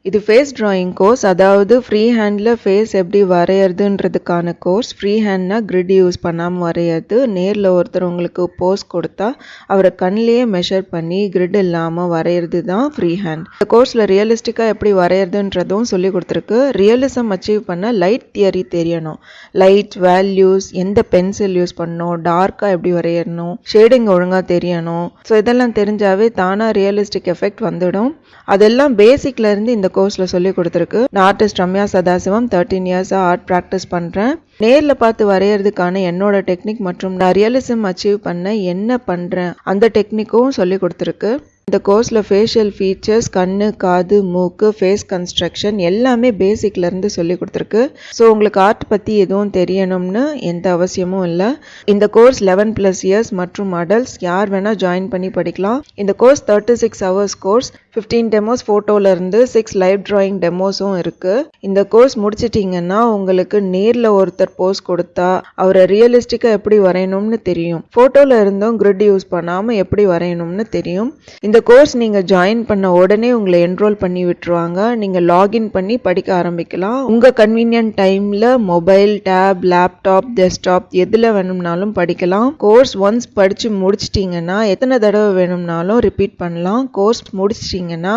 இது face drawing course, அதாவது free handle face எப்படி வரைகிறதுன்றதுக்கான கோர்ஸ். ஃப்ரீ ஹேண்ட்னா கிரிட் யூஸ் பண்ணாமல் வரைகிறது. நேரில் ஒருத்தர் உங்களுக்கு போஸ் கொடுத்தா அவரை கண்ணிலேயே மெஷர் பண்ணி கிரிட் இல்லாமல் வரைகிறது தான் ஃப்ரீ ஹேண்ட். இந்த கோர்ஸில் ரியலிஸ்டிக்காக எப்படி வரைகிறதுன்றதும் சொல்லி கொடுத்துருக்கு. ரியலிசம் அச்சீவ் பண்ண லைட் தியரி தெரியணும். லைட், வேல்யூஸ், எந்த பென்சில் யூஸ் பண்ணணும், டார்க்காக எப்படி வரையணும், ஷேடிங் ஒழுங்காக தெரியணும். ஸோ இதெல்லாம் தெரிஞ்சாவே தானாக ரியலிஸ்டிக் எஃபெக்ட் வந்துடும். அதெல்லாம் பேசிக்ல இருந்து இந்த கோர்ஸ்ல சொல்லி கொடுத்துருக்கு. நான் ஆர்டிஸ்ட் ரம்யா சதாசிவம் 13 இயர்ஸா ஆர்ட் ப்ராக்டிஸ் பண்றேன். நேர்ல பார்த்து வரையறதுக்கான என்னோட டெக்னிக் மற்றும் நான் ரியலிசம் அச்சீவ் பண்ண என்ன பண்றேன் அந்த டெக்னிக்கும் சொல்லி கொடுத்துருக்கு. இந்த கோர்ஸில் ஃபேஷியல் ஃபீச்சர்ஸ், கண்ணு, காது, மூக்கு, ஃபேஸ் கன்ஸ்ட்ரக்ஷன் எல்லாமே பேசிக்ல இருந்து சொல்லி கொடுத்துருக்கு. ஸோ உங்களுக்கு ஆர்ட் பற்றி எதுவும் தெரியணும்னு எந்த அவசியமும் இல்லை. இந்த கோர்ஸ் 11+ இயர்ஸ் மற்றும் அடல்ட்ஸ் யார் வேணால் ஜாயின் பண்ணி படிக்கலாம். இந்த கோர்ஸ் 36 hours கோர்ஸ். 15 டெமோஸ் ஃபோட்டோல இருந்து 6 லைவ் டிராயிங் டெமோஸும் இருக்கு. இந்த கோர்ஸ் முடிச்சிட்டிங்கன்னா உங்களுக்கு நேரில் ஒருத்தர் போஸ் கொடுத்தா அவரை ரியலிஸ்டிக்காக எப்படி வரையணும்னு தெரியும். ஃபோட்டோல இருந்தும் கிரிட் யூஸ் பண்ணாமல் எப்படி வரையணும்னு தெரியும். இந்த கோர்ஸ் நீங்கள் ஜாயின் பண்ண உடனே உங்களை என்ரோல் பண்ணி விட்டுருவாங்க. நீங்கள் லாகின் பண்ணி படிக்க ஆரம்பிக்கலாம். உங்கள் கன்வீனியன்ட் டைமில் மொபைல், டேப், லேப்டாப், டெஸ்க்டாப் எதில் வேணும்னாலும் படிக்கலாம். கோர்ஸ் ஒன்ஸ் படித்து முடிச்சிட்டிங்கன்னா எத்தனை தடவை வேணும்னாலும் ரிப்பீட் பண்ணலாம். கோர்ஸ் முடிச்சிட்டிங்கன்னா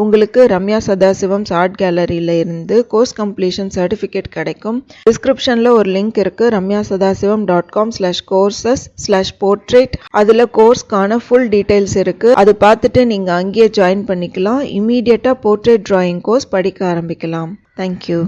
உங்களுக்கு ரம்யா சதாசிவம் ஆர்ட் கேலரியில் இருந்து கோர்ஸ் கம்ப்ளீஷன் சர்டிஃபிகேட் கிடைக்கும். டிஸ்கிரிப்ஷனில் ஒரு லிங்க் இருக்குது, ramyasadasivam.com/courses/portrait. அதில் கோர்ஸ்க்கான ஃபுல் டீட்டெயில்ஸ் இருக்குது. அது பார்த்துட்டு நீங்கள் அங்கேயே ஜாயின் பண்ணிக்கலாம். இமீடியட்டாக போர்ட்ரேட் டிராயிங் கோர்ஸ் படிக்க ஆரம்பிக்கலாம். தேங்க்யூ.